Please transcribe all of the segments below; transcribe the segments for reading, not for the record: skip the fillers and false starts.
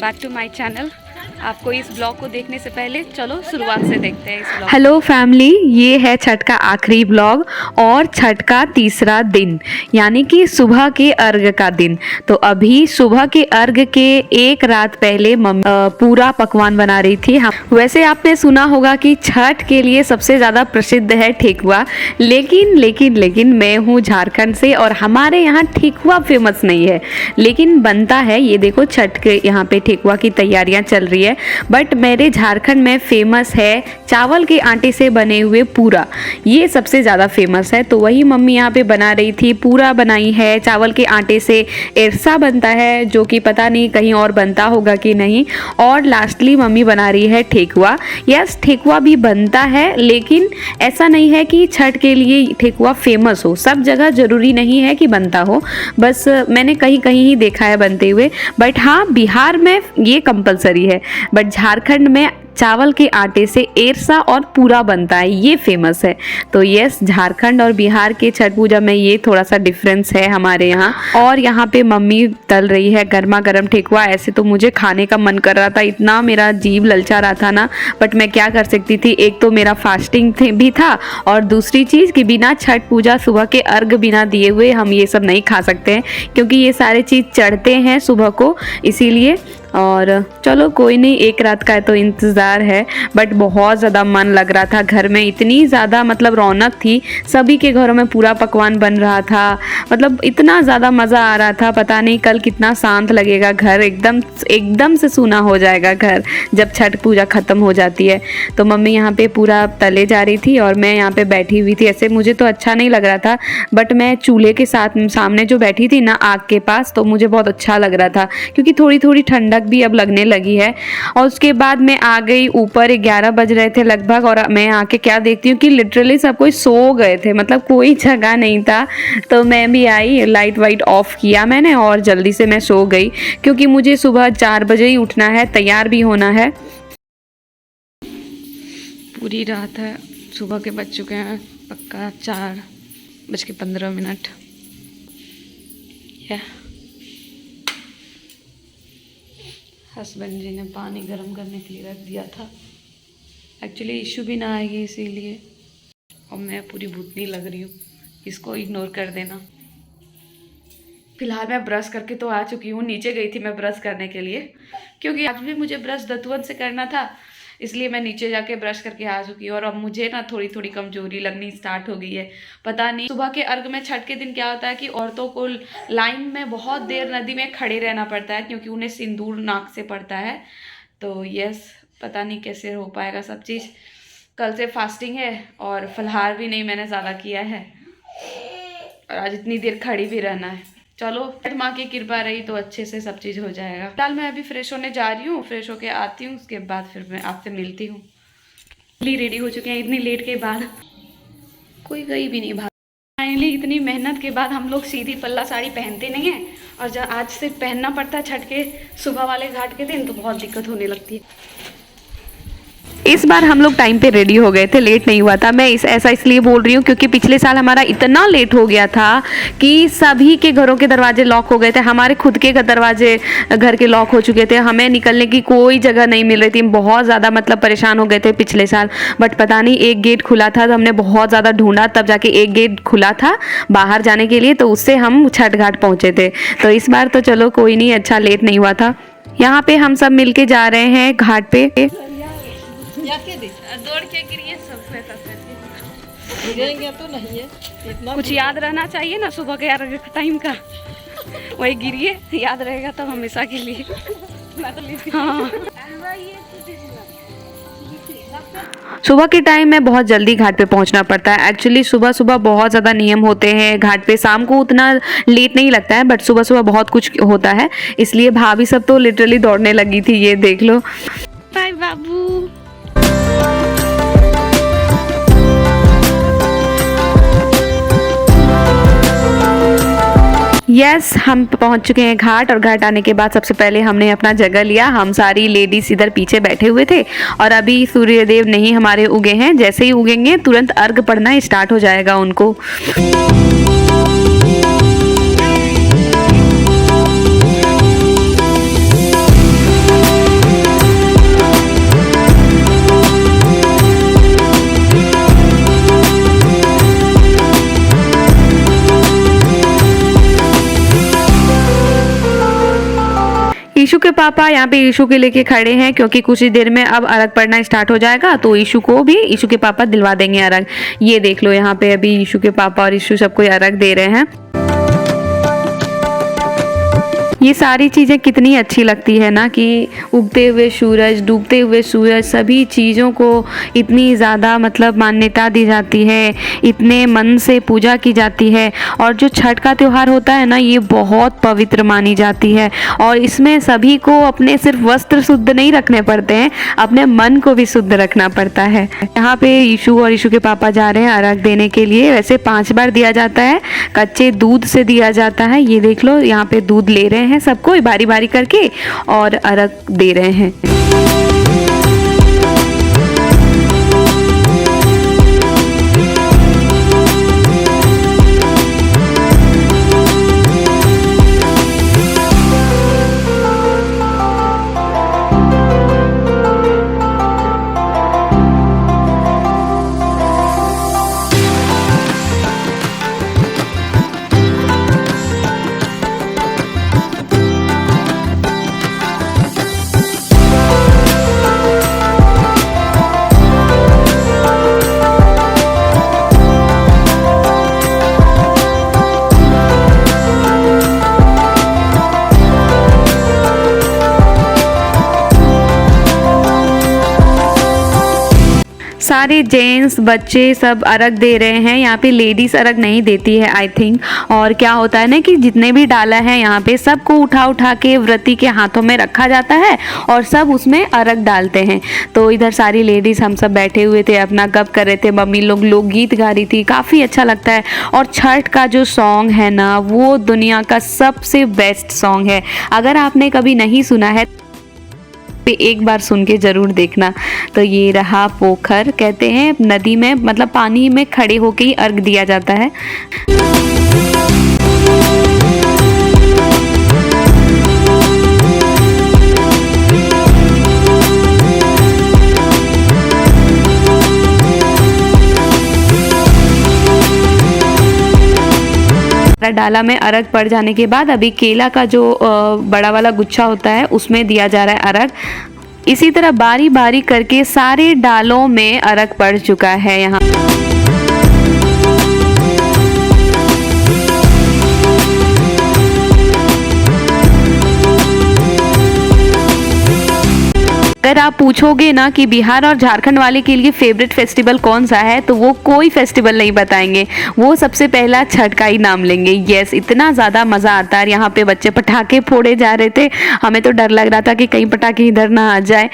Back to my channel. आपको इस blog को देखने से पहले चलो शुरुआत से देखते हैं इस ब्लॉग। हेलो फैमिली, ये है छठ का आखिरी ब्लॉग और छठ का तीसरा दिन यानी कि सुबह के अर्घ का दिन। तो अभी सुबह के अर्घ के एक रात पहले मम्मी पूरा पकवान बना रही थी। वैसे आपने सुना होगा कि छठ के लिए सबसे ज़्यादा प्रसिद्ध है ठेकुआ, लेकिन मैं हूँ झारखंड से और हमारे यहाँ ठेकुआ फेमस नहीं है, लेकिन बनता है। ये देखो छठ के यहाँ पे ठेकुआ की तैयारियाँ चल रही है। बट मेरे झारखंड में फेमस है चावल के आटे से बने हुए पूरा, ये सबसे ज़्यादा फेमस है। तो वही मम्मी यहाँ पे बना रही थी, पूरा बनाई है चावल के आटे से। एरसा बनता है जो कि पता नहीं कहीं और बनता होगा कि नहीं। और लास्टली मम्मी बना रही है ठेकुआ। यस, ठेकुआ भी बनता है, लेकिन ऐसा नहीं है कि छठ के लिए ठेकुआ फेमस हो। सब जगह ज़रूरी नहीं है कि बनता हो, बस मैंने कहीं कहीं ही देखा है बनते हुए। बट हाँ, बिहार में ये कंपलसरी है, बट झारखंड में चावल के आटे से एरसा और पूरा बनता है, ये फेमस है। तो यस, झारखंड और बिहार के छठ पूजा में ये थोड़ा सा डिफरेंस है हमारे यहाँ। और यहाँ पे मम्मी तल रही है गर्मा गर्म ठेकुआ। ऐसे तो मुझे खाने का मन कर रहा था, इतना मेरा जीभ ललचा रहा था ना, बट मैं क्या कर सकती थी। एक तो मेरा फास्टिंग भी था और दूसरी चीज़ कि बिना छठ पूजा सुबह के अर्घ बिना दिए हुए हम ये सब नहीं खा सकते हैं, क्योंकि ये सारे चीज़ चढ़ते हैं सुबह को, इसीलिए। और चलो कोई नहीं, एक रात का तो इंतज़ार है। बट बहुत ज़्यादा मन लग रहा था घर में, इतनी ज़्यादा मतलब रौनक थी। सभी के घरों में पूरा पकवान बन रहा था, मतलब इतना ज़्यादा मज़ा आ रहा था। पता नहीं कल कितना शांत लगेगा घर, एकदम से सूना हो जाएगा घर जब छठ पूजा ख़त्म हो जाती है। तो मम्मी यहाँ पे पूरा तले जा रही थी और मैं यहाँ पे बैठी हुई थी। ऐसे मुझे तो अच्छा नहीं लग रहा था, बट मैं चूल्हे के सामने जो बैठी थी ना, आग के पास, तो मुझे बहुत अच्छा लग रहा था, क्योंकि थोड़ी थोड़ी ठंडक भी अब लगने लगी है। और उसके बाद मैं आ गई ऊपर, 11 बज रहे थे लगभग, और मैं आके क्या देखती हूँ कि लिटरली सब कोई सो गए थे, मतलब कोई जगह नहीं था। तो मैं भी आई, लाइट वाइट ऑफ किया मैंने और जल्दी से मैं सो गई, क्योंकि मुझे सुबह 4 बजे ही उठना है, तैयार भी होना है। पूरी रात है, सुबह के बज चुके हैं पक्का 4:15। हस्बैंड जी ने पानी गर्म करने के लिए रख दिया था। एक्चुअली इशू भी ना आएगी इसीलिए। और मैं पूरी भूतनी लग रही हूँ, इसको इग्नोर कर देना। फिलहाल मैं ब्रश करके तो आ चुकी हूँ। नीचे गई थी मैं ब्रश करने के लिए, क्योंकि आज भी मुझे ब्रश दतुवन से करना था, इसलिए मैं नीचे जाके ब्रश करके आ चुकी हूँ। और अब मुझे ना थोड़ी थोड़ी कमजोरी लगनी स्टार्ट हो गई है। पता नहीं सुबह के अर्घ में छठ के दिन क्या होता है कि औरतों को लाइन में बहुत देर नदी में खड़े रहना पड़ता है, क्योंकि उन्हें सिंदूर नाक से पड़ता है। तो यस, पता नहीं कैसे हो पाएगा सब चीज़। कल से फास्टिंग है और फलाहार भी नहीं मैंने ज़्यादा किया है, और आज इतनी देर खड़ी भी रहना है। चलो, माँ की कृपा रही तो अच्छे से सब चीज़ हो जाएगा। फिलहाल मैं अभी फ्रेश होने जा रही हूँ, फ्रेश होके आती हूँ, उसके बाद फिर मैं आपसे मिलती हूँ। रेडी हो चुके हैं इतनी लेट के बाद, कोई गई भी नहीं भाग। फाइनली इतनी मेहनत के बाद हम लोग सीधी पल्ला साड़ी पहनते नहीं हैं, और जब आज से पहनना पड़ता है छठ के सुबह वाले घाट के दिन, तो बहुत दिक्कत होने लगती है। इस बार हम लोग टाइम पे रेडी हो गए थे, लेट नहीं हुआ था। मैं ऐसा इसलिए बोल रही हूँ क्योंकि पिछले साल हमारा इतना लेट हो गया था कि सभी के घरों के दरवाजे लॉक हो गए थे। हमारे खुद के दरवाजे घर के लॉक हो चुके थे, हमें निकलने की कोई जगह नहीं मिल रही थी। बहुत ज़्यादा मतलब परेशान हो गए थे पिछले साल। बट पता नहीं, एक गेट खुला था तो हमने बहुत ज़्यादा ढूंढा, तब जाके एक गेट खुला था बाहर जाने के लिए, तो उससे हम छठ घाट पहुँचे थे। तो इस बार तो चलो कोई नहीं, अच्छा लेट नहीं हुआ था। यहाँ पे हम सब मिल जा रहे हैं घाट पे। दौड़ के गिरिए सब गिरेंगे तो नहीं है इतना, कुछ याद रहना चाहिए ना सुबह के 11 टाइम का। वही गिरिए, याद रहेगा तब हमेशा के लिए। हाँ, सुबह के टाइम में बहुत जल्दी घाट पे पहुंचना पड़ता है। एक्चुअली सुबह सुबह बहुत ज़्यादा नियम होते हैं घाट पे, शाम को उतना लेट नहीं लगता है, बट सुबह सुबह बहुत कुछ होता है, इसलिए भाभी सब तो लिटरली दौड़ने लगी थी, ये देख लो। बाय बाबू। यस, हम पहुंच चुके हैं घाट, और घाट आने के बाद सबसे पहले हमने अपना जगह लिया। हम सारी लेडीज इधर पीछे बैठे हुए थे, और अभी सूर्यदेव नहीं हमारे उगे हैं। जैसे ही उगेंगे तुरंत अर्घ पड़ना स्टार्ट हो जाएगा उनको। के पापा यहाँ पे यीशु के लेके खड़े हैं क्योंकि कुछ ही देर में अब अर्घ पड़ना स्टार्ट हो जाएगा, तो यीशु के पापा दिलवा देंगे अर्घ। ये देख लो यहाँ पे अभी यीशु के पापा और यीशु सबको अर्घ दे रहे हैं। ये सारी चीज़ें कितनी अच्छी लगती है ना कि उगते हुए सूरज, डूबते हुए सूरज, सभी चीज़ों को इतनी ज़्यादा मतलब मान्यता दी जाती है, इतने मन से पूजा की जाती है। और जो छठ का त्यौहार होता है ना, ये बहुत पवित्र मानी जाती है और इसमें सभी को अपने सिर्फ वस्त्र शुद्ध नहीं रखने पड़ते हैं, अपने मन को भी शुद्ध रखना पड़ता है। यहाँ पे यीशु और यीशु के पापा जा रहे हैं अर्घ देने के लिए। वैसे 5 बार दिया जाता है, कच्चे दूध से दिया जाता है। ये देख लो यहाँ पे दूध ले रहे हैं सबको बारी बारी करके और अर्घ दे रहे हैं। सारे जेंट्स बच्चे सब अर्घ दे रहे हैं। यहाँ पे लेडीज अर्घ नहीं देती है आई थिंक। और क्या होता है ना कि जितने भी डाला है यहाँ पे सबको उठा उठा के व्रती के हाथों में रखा जाता है और सब उसमें अर्घ डालते हैं। तो इधर सारी लेडीज हम सब बैठे हुए थे, अपना गप कर रहे थे, मम्मी लोग लोकगीत गा रही थी, काफ़ी अच्छा लगता है। और छठ का जो सॉन्ग है ना, वो दुनिया का सबसे बेस्ट सॉन्ग है। अगर आपने कभी नहीं सुना है पे एक बार सुन के ज़रूर देखना। तो ये रहा पोखर, कहते हैं नदी में मतलब पानी में खड़े होके ही अर्घ दिया जाता है। डाला में अर्घ पड़ जाने के बाद अभी केला का जो बड़ा वाला गुच्छा होता है उसमें दिया जा रहा है अर्घ। इसी तरह बारी बारी करके सारे डालों में अर्घ पड़ चुका है यहाँ। अगर आप पूछोगे ना कि बिहार और झारखंड वाले के लिए फेवरेट फेस्टिवल कौन सा है, तो वो कोई फेस्टिवल नहीं बताएंगे, वो सबसे पहला छठ का ही नाम लेंगे। यस, इतना ज़्यादा मज़ा आता है। यहाँ पे बच्चे पटाखे फोड़े जा रहे थे, हमें तो डर लग रहा था कि कहीं पटाखे इधर ना आ जाए।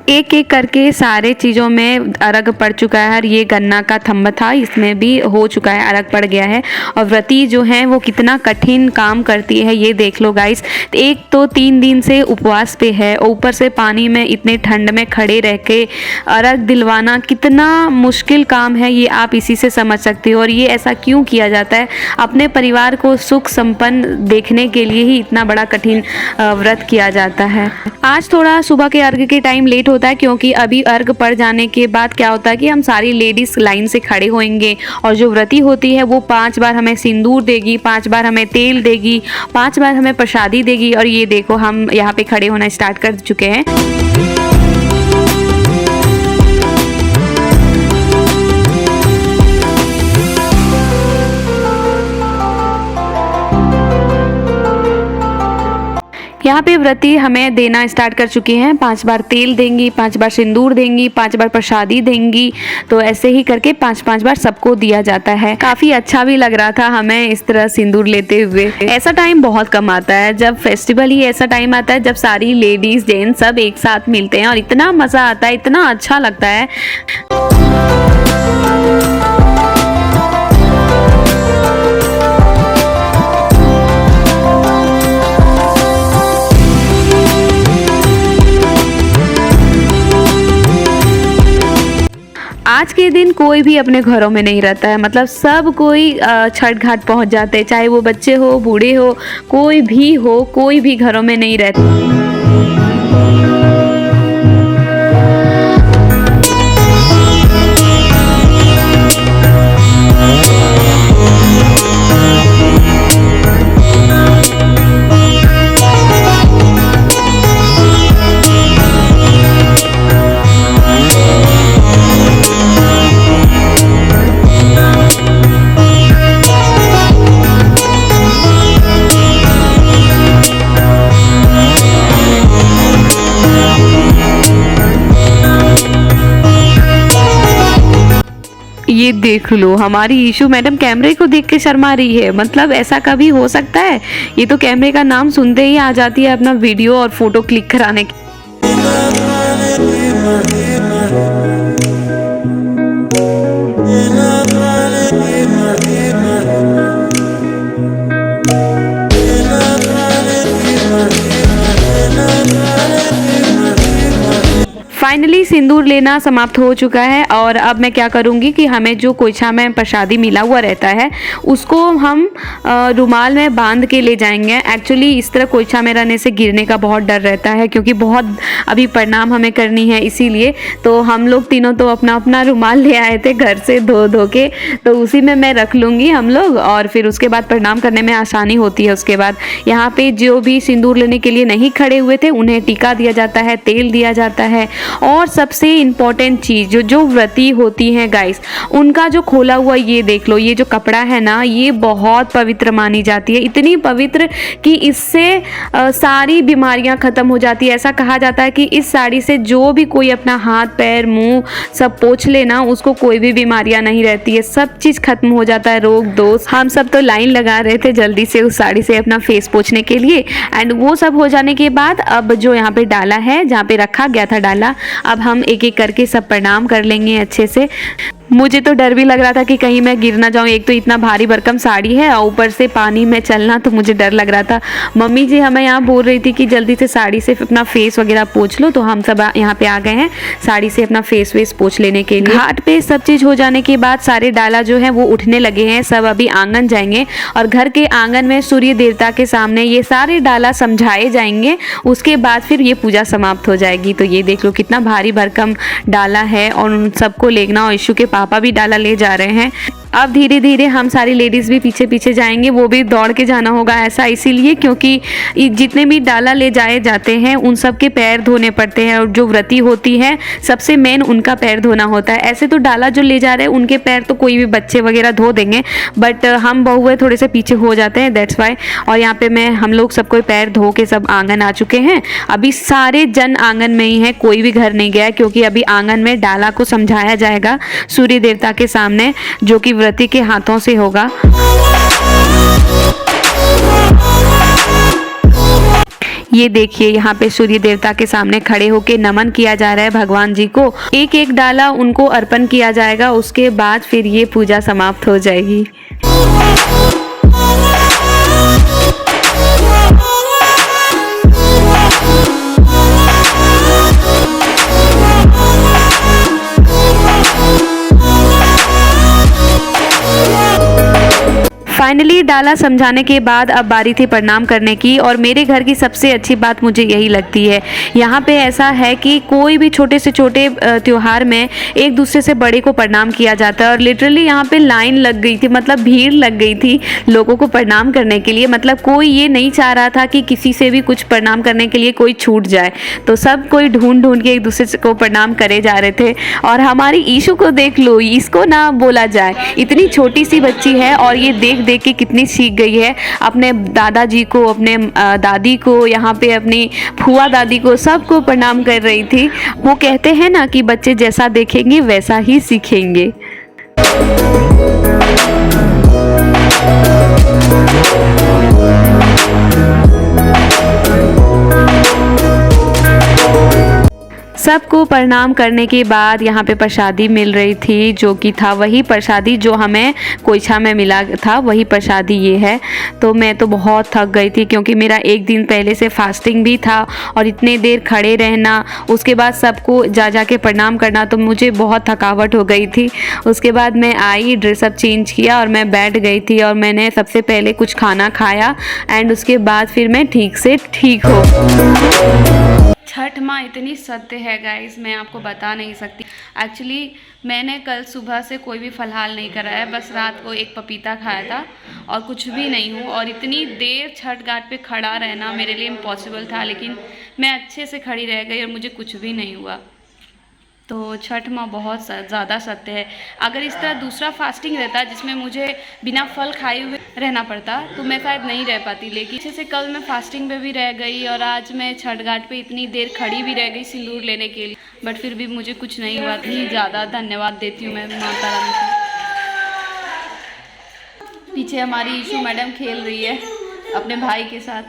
एक एक करके सारे चीज़ों में अर्घ पड़ चुका है। और ये गन्ना का थंब था, इसमें भी हो चुका है, अर्घ पड़ गया है। और व्रती जो हैं वो कितना कठिन काम करती है ये देख लो गाइस। एक तो 3 दिन से उपवास पे है, ऊपर से पानी में इतने ठंड में खड़े रह के अर्घ दिलवाना कितना मुश्किल काम है, ये आप इसी से समझ सकते हो। और ये ऐसा क्यों किया जाता है? अपने परिवार को सुख संपन्न देखने के लिए ही इतना बड़ा कठिन व्रत किया जाता है। आज थोड़ा सुबह के अर्घ के टाइम लेट होता है क्योंकि अभी अर्घ पड़ जाने के बाद क्या होता है कि हम सारी लेडीज लाइन से खड़े होंगे और जो व्रती होती है वो 5 बार हमें सिंदूर देगी, 5 बार हमें तेल देगी, 5 बार हमें प्रसादी देगी। और ये देखो हम यहाँ पे खड़े होना स्टार्ट कर चुके हैं। यहाँ पे व्रती हमें देना स्टार्ट कर चुकी हैं। 5 बार तेल देंगी, 5 बार सिंदूर देंगी, 5 बार प्रसादी देंगी। तो ऐसे ही करके 5-5 बार सबको दिया जाता है। काफ़ी अच्छा भी लग रहा था हमें इस तरह सिंदूर लेते हुए। ऐसा टाइम बहुत कम आता है, जब फेस्टिवल ही ऐसा टाइम आता है जब सारी लेडीज जेंट्स सब एक साथ मिलते हैं और इतना मज़ा आता है, इतना अच्छा लगता है। आज के दिन कोई भी अपने घरों में नहीं रहता है, मतलब सब कोई छठ घाट पहुंच जाते हैं, चाहे वो बच्चे हो, बूढ़े हो, कोई भी घरों में नहीं रहता। ये देख लो, हमारी ईशु मैडम कैमरे को देख के शर्मा रही है। मतलब ऐसा कभी हो सकता है? ये तो कैमरे का नाम सुनते ही आ जाती है अपना वीडियो और फोटो क्लिक कराने की। फाइनली सिंदूर लेना समाप्त हो चुका है और अब मैं क्या करूँगी कि हमें जो कोइछा में प्रसादी मिला हुआ रहता है उसको हम रुमाल में बांध के ले जाएंगे। एक्चुअली इस तरह कोइछा में रहने से गिरने का बहुत डर रहता है, क्योंकि बहुत अभी प्रणाम हमें करनी है, इसीलिए तो हम लोग तीनों तो अपना अपना रुमाल ले आए थे घर से धो के, तो उसी में मैं रख लूँगी हम लोग, और फिर उसके बाद प्रणाम करने में आसानी होती है। उसके बाद यहाँ पे जो भी सिंदूर लेने के लिए नहीं खड़े हुए थे उन्हें टीका दिया जाता है, तेल दिया जाता है। और सबसे इम्पॉर्टेंट चीज़ जो व्रती होती हैं गाइस, उनका जो खोला हुआ ये देख लो, ये जो कपड़ा है ना, ये बहुत पवित्र मानी जाती है। इतनी पवित्र कि इससे सारी बीमारियां ख़त्म हो जाती है। ऐसा कहा जाता है कि इस साड़ी से जो भी कोई अपना हाथ पैर मुंह सब पोंछ लेना, उसको कोई भी बीमारियां नहीं रहती है, सब चीज़ खत्म हो जाता है, रोग दोष। हम सब तो लाइन लगा रहे थे जल्दी से उस साड़ी से अपना फेस पोंछने के लिए। एंड वो सब हो जाने के बाद अब जो यहाँ पे डाला है, जहाँ पे रखा गया था डाला, अब हम एक एक करके सब प्रणाम कर लेंगे अच्छे से। मुझे तो डर भी लग रहा था कि कहीं मैं गिर ना जाऊँ, एक तो इतना भारी भरकम साड़ी है और ऊपर से पानी में चलना, तो मुझे डर लग रहा था। मम्मी जी हमें यहाँ बोल रही थी कि जल्दी से साड़ी से अपना फेस वगैरह पोंछ लो, तो हम सब यहाँ पे आ गए हैं साड़ी से अपना फेस वेस पोंछ लेने के लिए। घाट पे सब चीज़ हो जाने के बाद सारे डाला जो है वो उठने लगे हैं, सब अभी आंगन जाएंगे और घर के आंगन में सूर्य देवता के सामने ये सारे डाला समझाए जाएंगे। उसके बाद फिर ये पूजा समाप्त हो जाएगी। तो ये देख लो कितना भारी भरकम डाला है और उन सबको लेना, और यीशु के पापा भी डाला ले जा रहे हैं। अब धीरे धीरे हम सारी लेडीज़ भी पीछे पीछे जाएंगे, वो भी दौड़ के जाना होगा। ऐसा इसीलिए क्योंकि जितने भी डाला ले जाए जाते हैं उन सब के पैर धोने पड़ते हैं, और जो व्रती होती है सबसे मेन उनका पैर धोना होता है। ऐसे तो डाला जो ले जा रहे हैं उनके पैर तो कोई भी बच्चे वगैरह धो देंगे, बट हम बहुए थोड़े से पीछे हो जाते हैं, दैट्स वाई। और यहाँ पे हम लोग सबको पैर धो के सब आंगन आ चुके हैं। अभी सारे जन आंगन में ही है, कोई भी घर नहीं गया, क्योंकि अभी आंगन में डाला को समझाया जाएगा सूर्य देवता के सामने, जो कि व्रती के हाथों से होगा। ये देखिए यहाँ पे सूर्य देवता के सामने खड़े होके नमन किया जा रहा है भगवान जी को। एक एक डाला उनको अर्पण किया जाएगा, उसके बाद फिर ये पूजा समाप्त हो जाएगी। फाइनली डाला समझाने के बाद अब बारी थी प्रणाम करने की, और मेरे घर की सबसे अच्छी बात मुझे यही लगती है। यहाँ पे ऐसा है कि कोई भी छोटे से छोटे त्योहार में एक दूसरे से बड़े को प्रणाम किया जाता है, और लिटरली यहाँ पे लाइन लग गई थी, मतलब भीड़ लग गई थी लोगों को प्रणाम करने के लिए। मतलब कोई ये नहीं चाह रहा था कि किसी से भी कुछ प्रणाम करने के लिए कोई छूट जाए, तो सब कोई ढूंढ ढूंढ के एक दूसरे को प्रणाम करे जा रहे थे। और हमारी ईशु को देख लो, इसको ना बोला जाए, इतनी छोटी सी बच्ची है और ये देख देख के कितनी सीख गई है। अपने दादाजी को, अपने दादी को, यहाँ पे अपनी फुआ दादी को, सबको प्रणाम कर रही थी। वो कहते हैं ना कि बच्चे जैसा देखेंगे वैसा ही सीखेंगे। सबको प्रणाम करने के बाद यहाँ पे प्रसादी मिल रही थी, जो कि था वही प्रसादी जो हमें कोइछा में मिला था, वही प्रसादी ये है। तो मैं तो बहुत थक गई थी, क्योंकि मेरा एक दिन पहले से फास्टिंग भी था, और इतने देर खड़े रहना, उसके बाद सबको जा के प्रणाम करना, तो मुझे बहुत थकावट हो गई थी। उसके बाद मैं आई, ड्रेसअप चेंज किया और मैं बैठ गई थी, और मैंने सबसे पहले कुछ खाना खाया, एंड उसके बाद फिर मैं ठीक से ठीक हो। छठ माँ इतनी सत्य है गाइस, मैं आपको बता नहीं सकती। एक्चुअली मैंने कल सुबह से कोई भी फलहाल नहीं करा है, बस रात को एक पपीता खाया था और कुछ भी नहीं हूँ। और इतनी देर छठ घाट पे खड़ा रहना मेरे लिए इम्पॉसिबल था, लेकिन मैं अच्छे से खड़ी रह गई और मुझे कुछ भी नहीं हुआ। तो छठ माँ बहुत ज़्यादा सत्य है। अगर इस तरह दूसरा फास्टिंग रहता जिसमें मुझे बिना फल खाए हुए रहना पड़ता, तो मैं शायद नहीं रह पाती। लेकिन अच्छे से कल मैं फास्टिंग पे भी रह गई, और आज मैं छठ घाट पे इतनी देर खड़ी भी रह गई सिंदूर लेने के लिए, बट फिर भी मुझे कुछ नहीं हुआ। इतनी ज़्यादा धन्यवाद देती हूँ मैं माता रानी को। पीछे हमारी ईशू मैडम खेल रही है अपने भाई के साथ।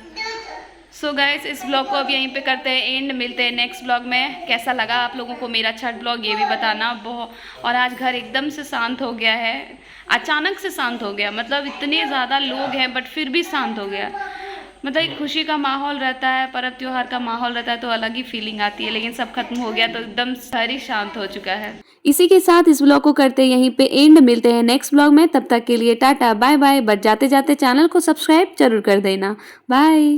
सो गाइस, इस ब्लॉग को अब यहीं पे करते हैं एंड। मिलते हैं नेक्स्ट ब्लॉग में। कैसा लगा आप लोगों को मेरा छठ ब्लॉग ये भी बताना। बहुत और आज घर एकदम से शांत हो गया है, अचानक से शांत हो गया। मतलब इतने ज़्यादा लोग हैं बट फिर भी शांत हो गया। मतलब एक खुशी का माहौल रहता है, पर्व त्योहार का माहौल रहता है तो अलग ही फीलिंग आती है, लेकिन सब खत्म हो गया तो एकदम सारी शांत हो चुका है। इसी के साथ इस ब्लॉग को करते हैं यहीं पे एंड। मिलते हैं नेक्स्ट ब्लॉग में, तब तक के लिए टाटा बाय बाय। बट जाते जाते चैनल को सब्सक्राइब जरूर कर देना। बाय।